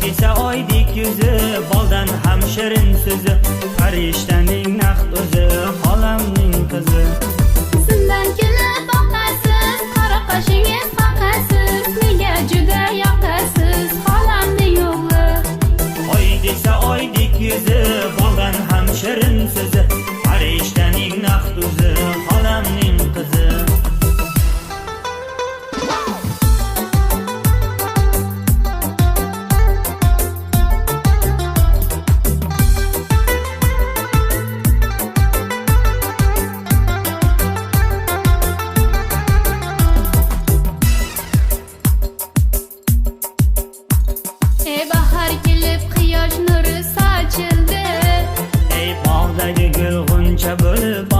desa oydek yuzi, boldan ham shirin so'zi, farishtaning naqd o'zi, xolamning qizi. Sindan kelib boqasiz, qora qoshingiz qoqasiz, nega juda yoqasiz, xolamning o'g'li. Oy desa oydek yuzi, boldan ham shirin so'zi, farishtaning naqd o'zi, xolamning qizi. Bahar kelib quyosh nuri sochildi, Ey bog'dagi gul g'uncha bo'lib